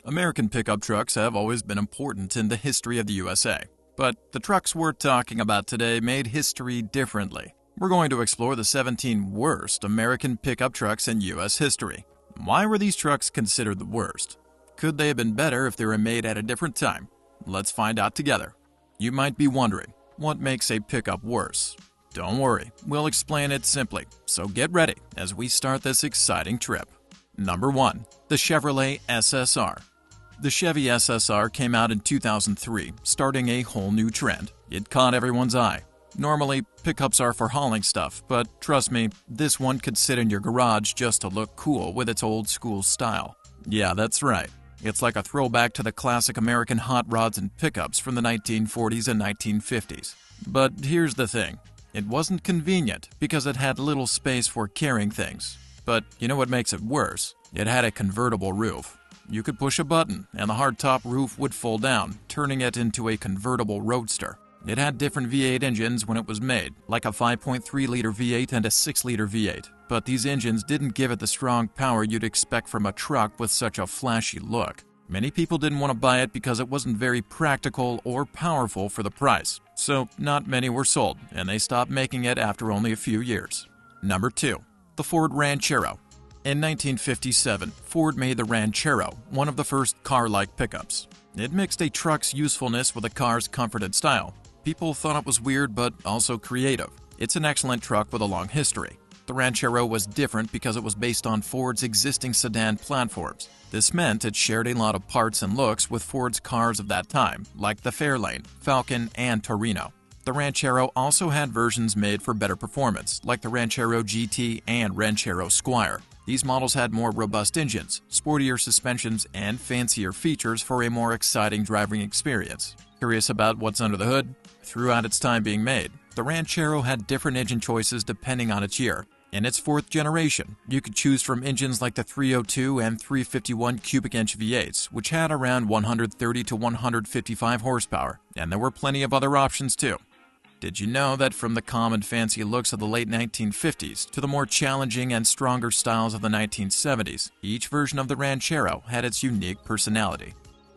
American pickup trucks have always been important in the history of the USA, but the trucks we're talking about today made history differently. We're going to explore the 17 worst American pickup trucks in US history. Why were these trucks considered the worst? Could they have been better if they were made at a different time? Let's find out together. You might be wondering, what makes a pickup worse? Don't worry, we'll explain it simply, so get ready as we start this exciting trip. Number 1. The Chevrolet SSR. The Chevy SSR came out in 2003, starting a whole new trend. It caught everyone's eye. Normally, pickups are for hauling stuff, but trust me, this one could sit in your garage just to look cool with its old school style. Yeah, that's right. It's like a throwback to the classic American hot rods and pickups from the 1940s and 1950s. But here's the thing. It wasn't convenient because it had little space for carrying things. But you know what makes it worse? It had a convertible roof. You could push a button and the hardtop roof would fold down, turning it into a convertible roadster. It had different V8 engines when it was made, like a 5.3-liter V8 and a 6-liter V8, but these engines didn't give it the strong power you'd expect from a truck with such a flashy look. Many people didn't want to buy it because it wasn't very practical or powerful for the price, so not many were sold, and they stopped making it after only a few years. Number 2. The Ford Ranchero. In 1957, Ford made the Ranchero, one of the first car-like pickups. It mixed a truck's usefulness with a car's comfort and style. People thought it was weird but also creative. It's an excellent truck with a long history. The Ranchero was different because it was based on Ford's existing sedan platforms. This meant it shared a lot of parts and looks with Ford's cars of that time, like the Fairlane, Falcon, and Torino. The Ranchero also had versions made for better performance, like the Ranchero GT and Ranchero Squire. These models had more robust engines, sportier suspensions, and fancier features for a more exciting driving experience. Curious about what's under the hood? Throughout its time being made, the Ranchero had different engine choices depending on its year. In its fourth generation, you could choose from engines like the 302 and 351 cubic inch V8s, which had around 130 to 155 horsepower, and there were plenty of other options too. Did you know that from the calm and fancy looks of the late 1950s to the more challenging and stronger styles of the 1970s, each version of the Ranchero had its unique personality?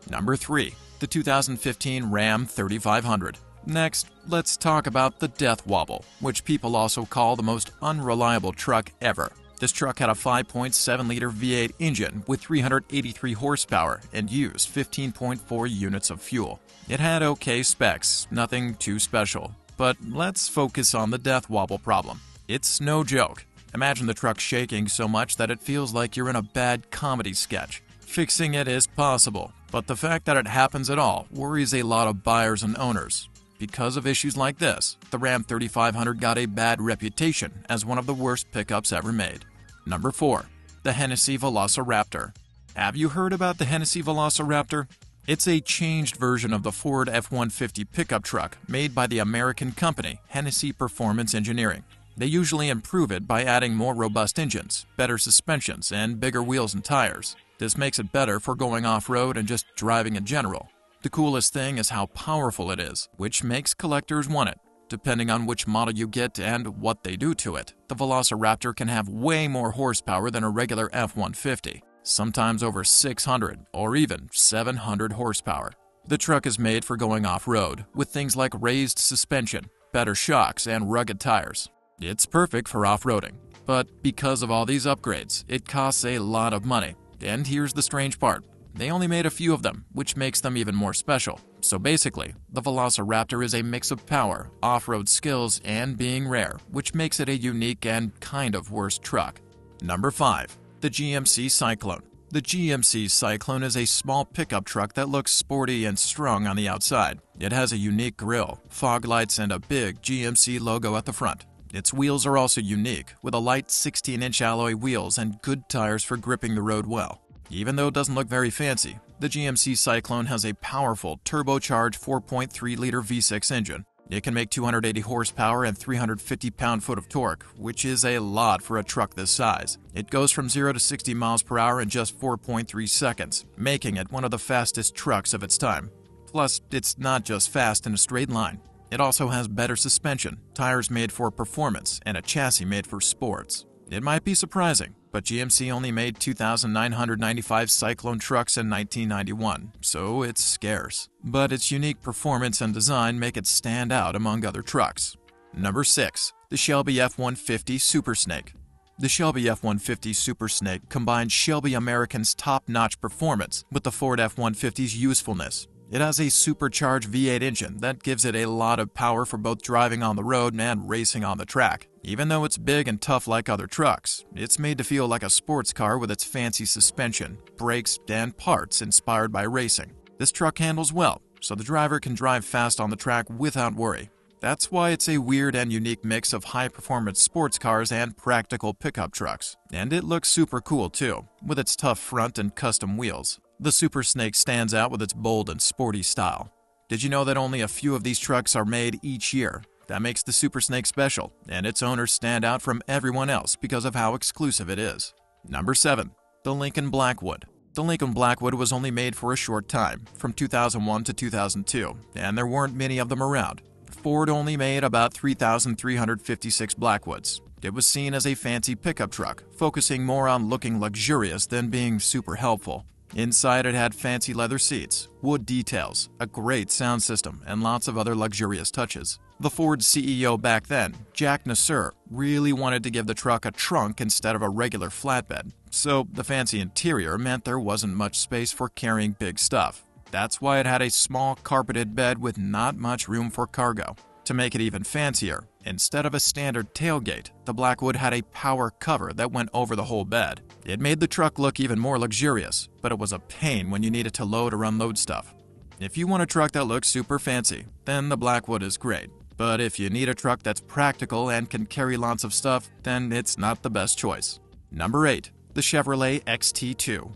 Number 3. The 2015 Ram 3500. Next, let's talk about the Death Wobble, which people also call the most unreliable truck ever. This truck had a 5.7-liter V8 engine with 383 horsepower and used 15.4 units of fuel. It had okay specs, nothing too special. But let's focus on the death wobble problem. It's no joke. Imagine the truck shaking so much that it feels like you're in a bad comedy sketch. Fixing it is possible, but the fact that it happens at all worries a lot of buyers and owners. Because of issues like this, the Ram 3500 got a bad reputation as one of the worst pickups ever made. Number 4. The Hennessy Velociraptor. Have you heard about the Hennessy Velociraptor? It's a changed version of the Ford F-150 pickup truck made by the American company Hennessy Performance Engineering. They usually improve it by adding more robust engines, better suspensions, and bigger wheels and tires. This makes it better for going off-road and just driving in general. The coolest thing is how powerful it is, which makes collectors want it. Depending on which model you get and what they do to it, the Velociraptor can have way more horsepower than a regular F-150. Sometimes over 600 or even 700 horsepower. The truck is made for going off-road with things like raised suspension, better shocks, and rugged tires. It's perfect for off-roading, but because of all these upgrades, it costs a lot of money. And here's the strange part. They only made a few of them, which makes them even more special. So basically, the Velociraptor is a mix of power, off-road skills, and being rare, which makes it a unique and kind of worst truck. Number 5. The GMC Cyclone. The GMC Cyclone is a small pickup truck that looks sporty and strong on the outside. It has a unique grille, fog lights, and a big GMC logo at the front. Its wheels are also unique, with a light 16-inch alloy wheels and good tires for gripping the road well. Even though it doesn't look very fancy, the GMC Cyclone has a powerful turbocharged 4.3-liter V6 engine. It can make 280 horsepower and 350 pound-foot of torque, which is a lot for a truck this size. It goes from 0 to 60 miles per hour in just 4.3 seconds, making it one of the fastest trucks of its time. Plus, it's not just fast in a straight line. It also has better suspension, tires made for performance, and a chassis made for sports. It might be surprising, But GMC only made 2,995 Cyclone trucks in 1991, so it's scarce. But its unique performance and design make it stand out among other trucks. Number 6. The Shelby F-150 Super Snake. The Shelby F-150 Super Snake combines Shelby American's top-notch performance with the Ford F-150's usefulness. It has a supercharged V8 engine that gives it a lot of power for both driving on the road and racing on the track. Even though it's big and tough like other trucks, it's made to feel like a sports car with its fancy suspension, brakes, and parts inspired by racing. This truck handles well, so the driver can drive fast on the track without worry. That's why it's a weird and unique mix of high-performance sports cars and practical pickup trucks. And it looks super cool too, with its tough front and custom wheels. The Super Snake stands out with its bold and sporty style. Did you know that only a few of these trucks are made each year? That makes the Super Snake special, and its owners stand out from everyone else because of how exclusive it is. Number 7. The Lincoln Blackwood. The Lincoln Blackwood was only made for a short time, from 2001 to 2002, and there weren't many of them around. Ford only made about 3,356 Blackwoods. It was seen as a fancy pickup truck, focusing more on looking luxurious than being super helpful. Inside, it had fancy leather seats, wood details, a great sound system, and lots of other luxurious touches. The Ford CEO back then, Jack Nasser, really wanted to give the truck a trunk instead of a regular flatbed, so the fancy interior meant there wasn't much space for carrying big stuff. That's why it had a small carpeted bed with not much room for cargo. To make it even fancier, instead of a standard tailgate, the Blackwood had a power cover that went over the whole bed. It made the truck look even more luxurious, but it was a pain when you needed to load or unload stuff. If you want a truck that looks super fancy, then the Blackwood is great. But if you need a truck that's practical and can carry lots of stuff, then it's not the best choice. Number 8. The Chevrolet XT2.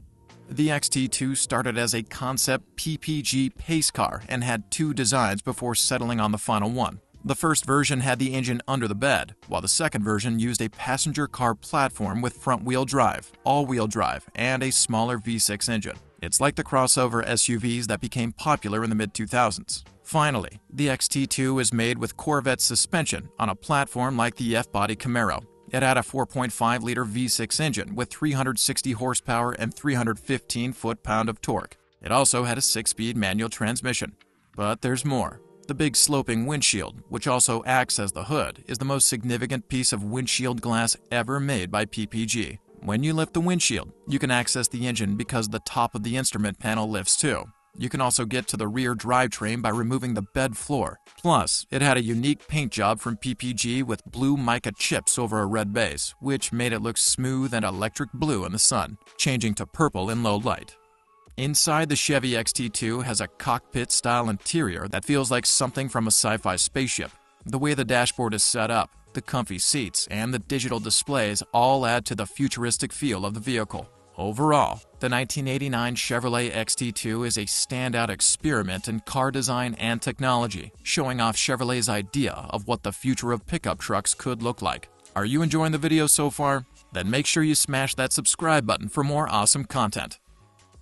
The XT2 started as a concept PPG pace car and had 2 designs before settling on the final one. The first version had the engine under the bed, while the second version used a passenger car platform with front-wheel drive, all-wheel drive, and a smaller V6 engine. It's like the crossover SUVs that became popular in the mid-2000s. Finally, the XT2 is made with Corvette suspension on a platform like the F-body Camaro. It had a 4.5-liter V6 engine with 360 horsepower and 315 foot-pound of torque. It also had a 6-speed manual transmission. But there's more. The big sloping windshield, which also acts as the hood, is the most significant piece of windshield glass ever made by PPG. When you lift the windshield, you can access the engine because the top of the instrument panel lifts too. You can also get to the rear drivetrain by removing the bed floor. Plus, it had a unique paint job from PPG with blue mica chips over a red base, which made it look smooth and electric blue in the sun, changing to purple in low light. Inside, the Chevy XT2 has a cockpit-style interior that feels like something from a sci-fi spaceship. The way the dashboard is set up, the comfy seats, and the digital displays all add to the futuristic feel of the vehicle. Overall, the 1989 Chevrolet XT2 is a standout experiment in car design and technology, showing off Chevrolet's idea of what the future of pickup trucks could look like. Are you enjoying the video so far? Then make sure you smash that subscribe button for more awesome content.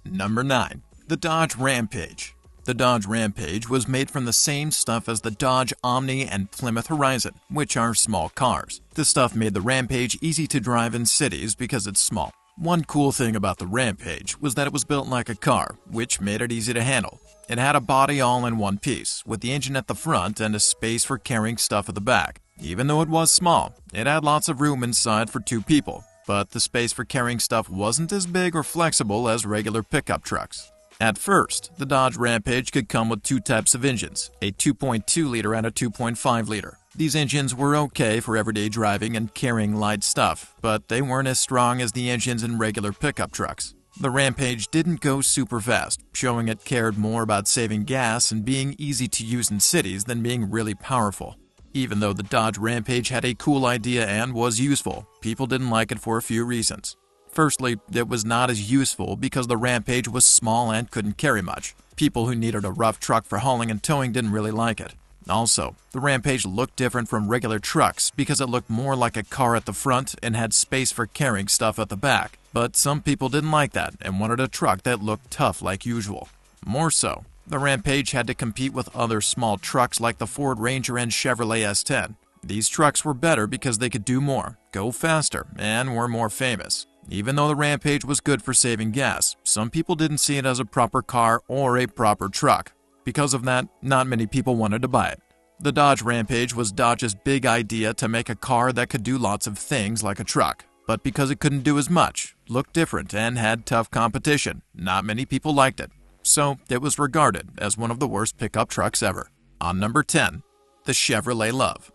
Number 9. The Dodge Rampage. The Dodge Rampage was made from the same stuff as the Dodge Omni and Plymouth Horizon, which are small cars. This stuff made the Rampage easy to drive in cities because it's small. One cool thing about the Rampage was that it was built like a car, which made it easy to handle. It had a body all in one piece, with the engine at the front and a space for carrying stuff at the back. Even though it was small, it had lots of room inside for 2 people, but the space for carrying stuff wasn't as big or flexible as regular pickup trucks. At first, the Dodge Rampage could come with 2 types of engines, a 2.2-liter and a 2.5-liter. These engines were okay for everyday driving and carrying light stuff, but they weren't as strong as the engines in regular pickup trucks. The Rampage didn't go super fast, showing it cared more about saving gas and being easy to use in cities than being really powerful. Even though the Dodge Rampage had a cool idea and was useful, people didn't like it for a few reasons. Firstly, it was not as useful because the Rampage was small and couldn't carry much. People who needed a rough truck for hauling and towing didn't really like it. Also, the Rampage looked different from regular trucks because it looked more like a car at the front and had space for carrying stuff at the back. But some people didn't like that and wanted a truck that looked tough like usual. More so, the Rampage had to compete with other small trucks like the Ford Ranger and Chevrolet S10. These trucks were better because they could do more, go faster, and were more famous. Even though the Rampage was good for saving gas, some people didn't see it as a proper car or a proper truck. Because of that, not many people wanted to buy it. The Dodge Rampage was Dodge's big idea to make a car that could do lots of things like a truck. But because it couldn't do as much, looked different, and had tough competition, not many people liked it. So it was regarded as one of the worst pickup trucks ever. On number 10, the Chevrolet Love.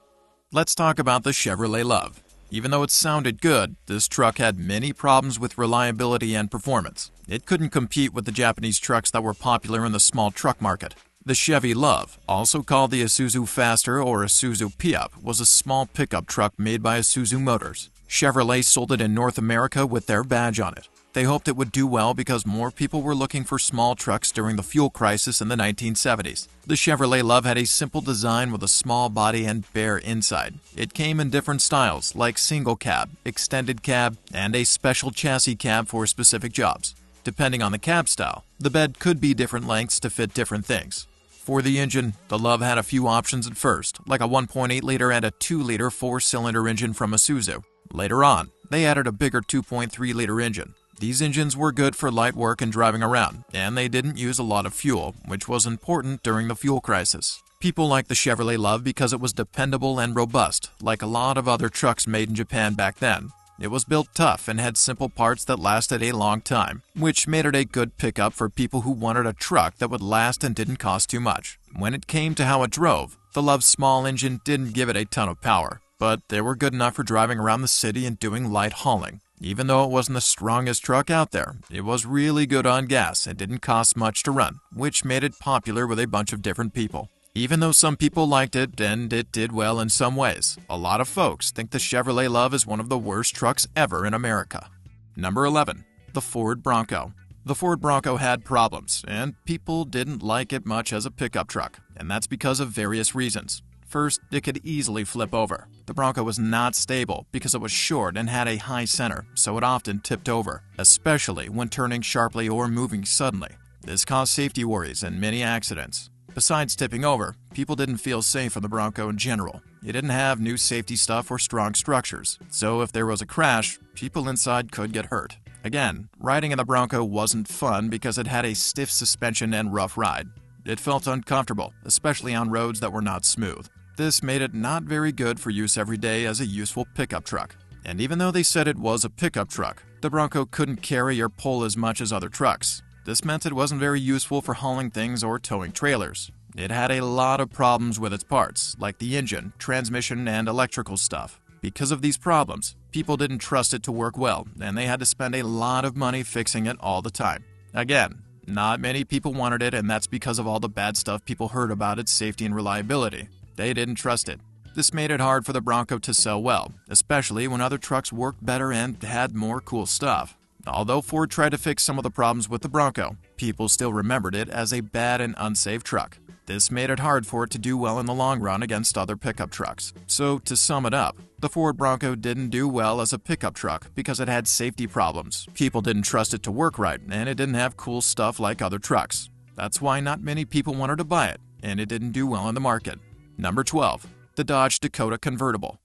Let's talk about the Chevrolet Love. Even though it sounded good, this truck had many problems with reliability and performance. It couldn't compete with the Japanese trucks that were popular in the small truck market. The Chevy Love, also called the Isuzu Faster or Isuzu Pickup, was a small pickup truck made by Isuzu Motors. Chevrolet sold it in North America with their badge on it. They hoped it would do well because more people were looking for small trucks during the fuel crisis in the 1970s. The Chevrolet Love had a simple design with a small body and bare inside. It came in different styles like single cab, extended cab, and a special chassis cab for specific jobs. Depending on the cab style, the bed could be different lengths to fit different things. For the engine, the Love had a few options at first, like a 1.8-liter and a 2-liter 4-cylinder engine from Isuzu. Later on, they added a bigger 2.3-liter engine. These engines were good for light work and driving around, and they didn't use a lot of fuel, which was important during the fuel crisis. People liked the Chevrolet Love because it was dependable and robust, like a lot of other trucks made in Japan back then. It was built tough and had simple parts that lasted a long time, which made it a good pickup for people who wanted a truck that would last and didn't cost too much. When it came to how it drove, the Love's small engine didn't give it a ton of power, but they were good enough for driving around the city and doing light hauling. Even though it wasn't the strongest truck out there, it was really good on gas and didn't cost much to run, which made it popular with a bunch of different people. Even though some people liked it and it did well in some ways, a lot of folks think the Chevrolet Love is one of the worst trucks ever in America. Number 11. The Ford Bronco. The Ford Bronco had problems, and people didn't like it much as a pickup truck, and that's because of various reasons. First, it could easily flip over. The Bronco was not stable because it was short and had a high center, so it often tipped over, especially when turning sharply or moving suddenly. This caused safety worries and many accidents. Besides tipping over, people didn't feel safe on the Bronco in general. It didn't have new safety stuff or strong structures, so if there was a crash, people inside could get hurt. Again, riding in the Bronco wasn't fun because it had a stiff suspension and rough ride. It felt uncomfortable, especially on roads that were not smooth. This made it not very good for use every day as a useful pickup truck. And even though they said it was a pickup truck, the Bronco couldn't carry or pull as much as other trucks. This meant it wasn't very useful for hauling things or towing trailers. It had a lot of problems with its parts, like the engine, transmission, and electrical stuff. Because of these problems, people didn't trust it to work well, and they had to spend a lot of money fixing it all the time. Again, not many people wanted it, and that's because of all the bad stuff people heard about its safety and reliability. They didn't trust it. This made it hard for the Bronco to sell well, especially when other trucks worked better and had more cool stuff. Although Ford tried to fix some of the problems with the Bronco, people still remembered it as a bad and unsafe truck. This made it hard for it to do well in the long run against other pickup trucks. So, to sum it up, the Ford Bronco didn't do well as a pickup truck because it had safety problems. People didn't trust it to work right, and it didn't have cool stuff like other trucks. That's why not many people wanted to buy it, and it didn't do well in the market. Number 12. The Dodge Dakota Convertible.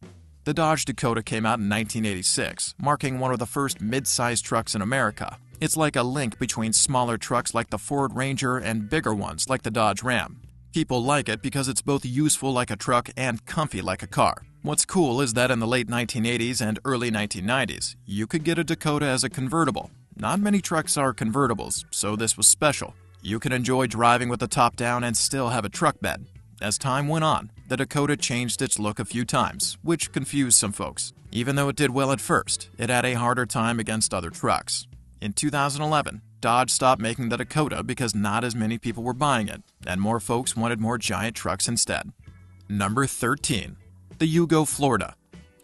The Dodge Dakota came out in 1986, marking one of the first mid-sized trucks in America. It's like a link between smaller trucks like the Ford Ranger and bigger ones like the Dodge Ram. People like it because it's both useful like a truck and comfy like a car. What's cool is that in the late 1980s and early 1990s, you could get a Dakota as a convertible. Not many trucks are convertibles, so this was special. You can enjoy driving with the top down and still have a truck bed. As time went on, the Dakota changed its look a few times, which confused some folks. Even though it did well at first, it had a harder time against other trucks. In 2011, Dodge stopped making the Dakota because not as many people were buying it, and more folks wanted more giant trucks instead. Number 13. The Yugo Florida.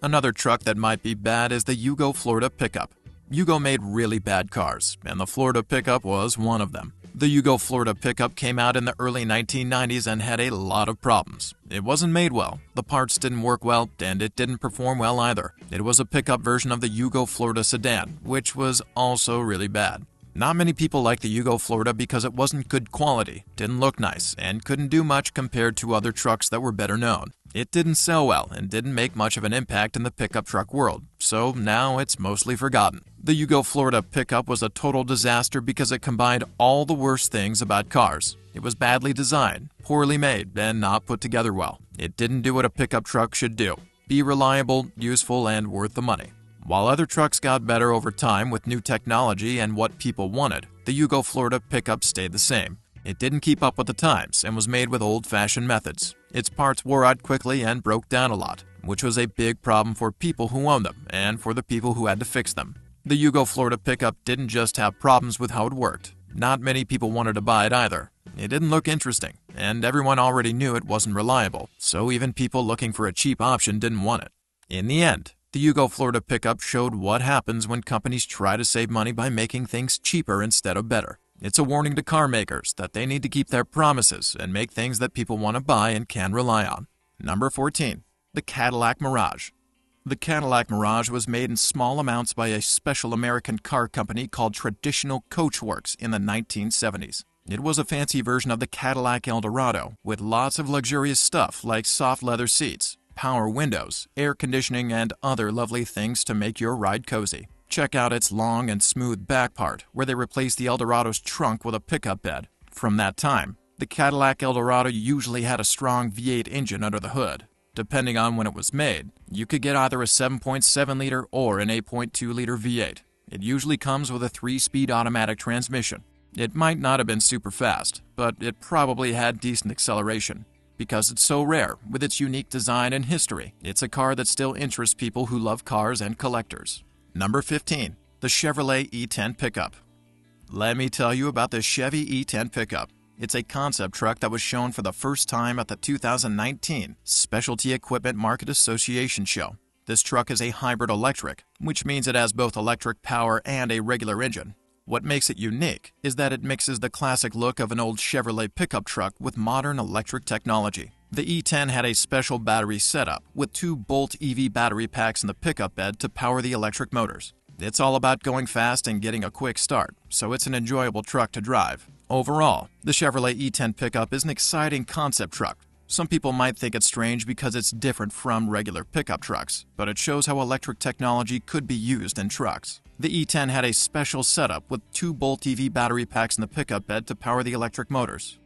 Another truck that might be bad is the Yugo Florida Pickup. Yugo made really bad cars, and the Florida Pickup was one of them. The Yugo Florida Pickup came out in the early 1990s and had a lot of problems. It wasn't made well, the parts didn't work well, and it didn't perform well either. It was a pickup version of the Yugo Florida sedan, which was also really bad. Not many people liked the Yugo Florida because it wasn't good quality, didn't look nice, and couldn't do much compared to other trucks that were better known. It didn't sell well and didn't make much of an impact in the pickup truck world, so now it's mostly forgotten. The Yugo Florida pickup was a total disaster because it combined all the worst things about cars. It was badly designed, poorly made, and not put together well. It didn't do what a pickup truck should do: be reliable, useful, and worth the money. While other trucks got better over time with new technology and what people wanted, the Yugo Florida pickup stayed the same. It didn't keep up with the times and was made with old-fashioned methods. Its parts wore out quickly and broke down a lot, which was a big problem for people who owned them and for the people who had to fix them. The Yugo Florida pickup didn't just have problems with how it worked. Not many people wanted to buy it either. It didn't look interesting, and everyone already knew it wasn't reliable, so even people looking for a cheap option didn't want it. In the end, the Yugo Florida pickup showed what happens when companies try to save money by making things cheaper instead of better. It's a warning to car makers that they need to keep their promises and make things that people want to buy and can rely on. Number 14. The Cadillac Mirage. The Cadillac Mirage was made in small amounts by a special American car company called Traditional Coachworks in the 1970s. It was a fancy version of the Cadillac Eldorado with lots of luxurious stuff like soft leather seats, power windows, air conditioning, and other lovely things to make your ride cozy. Check out its long and smooth back part, where they replaced the Eldorado's trunk with a pickup bed. From that time, the Cadillac Eldorado usually had a strong V8 engine under the hood. Depending on when it was made, you could get either a 7.7-liter or an 8.2-liter V8. It usually comes with a 3-speed automatic transmission. It might not have been super fast, but it probably had decent acceleration. Because it's so rare, with its unique design and history, it's a car that still interests people who love cars and collectors. Number 15. The Chevrolet E10 Pickup. Let me tell you about the Chevy E10 Pickup. It's a concept truck that was shown for the first time at the 2019 Specialty Equipment Market Association show. This truck is a hybrid electric, which means it has both electric power and a regular engine. What makes it unique is that it mixes the classic look of an old Chevrolet pickup truck with modern electric technology. The E10 had a special battery setup with 2 Bolt EV battery packs in the pickup bed to power the electric motors. It's all about going fast and getting a quick start, so it's an enjoyable truck to drive. Overall, the Chevrolet E10 Pickup is an exciting concept truck. Some people might think it's strange because it's different from regular pickup trucks, but it shows how electric technology could be used in trucks. The E10 had a special setup with 2 Bolt EV battery packs in the pickup bed to power the electric motors.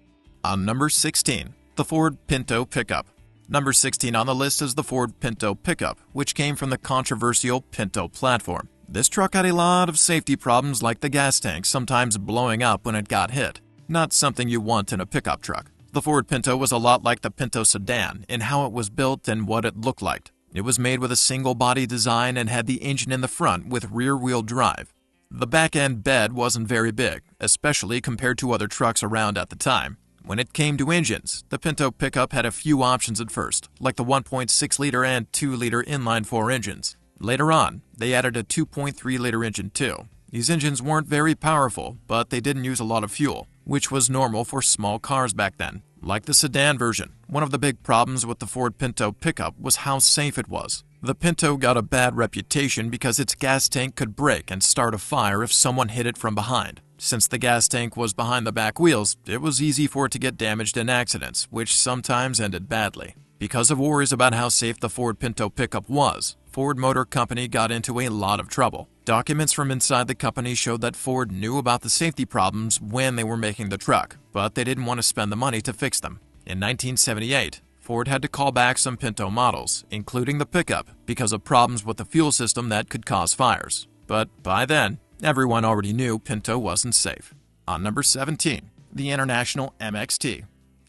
On number 16, the Ford Pinto Pickup. Number 16 on the list is the Ford Pinto Pickup, which came from the controversial Pinto platform. This truck had a lot of safety problems, like the gas tank sometimes blowing up when it got hit. Not something you want in a pickup truck. The Ford Pinto was a lot like the Pinto sedan in how it was built and what it looked like. It was made with a single body design and had the engine in the front with rear-wheel drive. The back-end bed wasn't very big, especially compared to other trucks around at the time. When it came to engines, the Pinto Pickup had a few options at first, like the 1.6-liter and 2-liter inline-4 engines. Later on, they added a 2.3-liter engine too. These engines weren't very powerful, but they didn't use a lot of fuel, which was normal for small cars back then. Like the sedan version, one of the big problems with the Ford Pinto Pickup was how safe it was. The Pinto got a bad reputation because its gas tank could break and start a fire if someone hit it from behind. Since the gas tank was behind the back wheels, it was easy for it to get damaged in accidents, which sometimes ended badly. Because of worries about how safe the Ford Pinto Pickup was, Ford Motor Company got into a lot of trouble. Documents from inside the company showed that Ford knew about the safety problems when they were making the truck, but they didn't want to spend the money to fix them. In 1978, Ford had to call back some Pinto models, including the pickup, because of problems with the fuel system that could cause fires. But by then, everyone already knew Pinto wasn't safe. On number 17, the International MXT.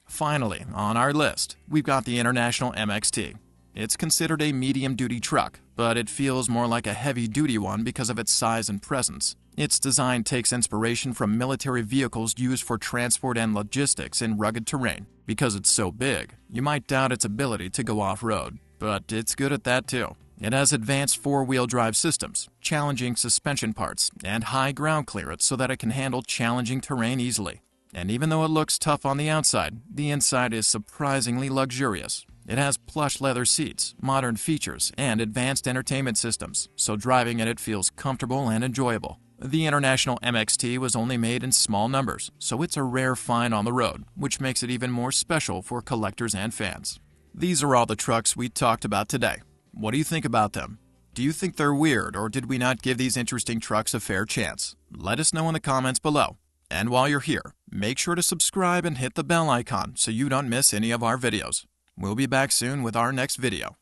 Finally, on our list, we've got the International MXT. It's considered a medium-duty truck, but it feels more like a heavy-duty one because of its size and presence. Its design takes inspiration from military vehicles used for transport and logistics in rugged terrain. Because it's so big, you might doubt its ability to go off-road, but it's good at that too. It has advanced four-wheel drive systems, challenging suspension parts, and high ground clearance so that it can handle challenging terrain easily. And even though it looks tough on the outside, the inside is surprisingly luxurious. It has plush leather seats, modern features, and advanced entertainment systems, so driving in it feels comfortable and enjoyable. The International MXT was only made in small numbers, so it's a rare find on the road, which makes it even more special for collectors and fans. These are all the trucks we talked about today. What do you think about them? Do you think they're weird, or did we not give these interesting trucks a fair chance? Let us know in the comments below. And while you're here, make sure to subscribe and hit the bell icon so you don't miss any of our videos. We'll be back soon with our next video.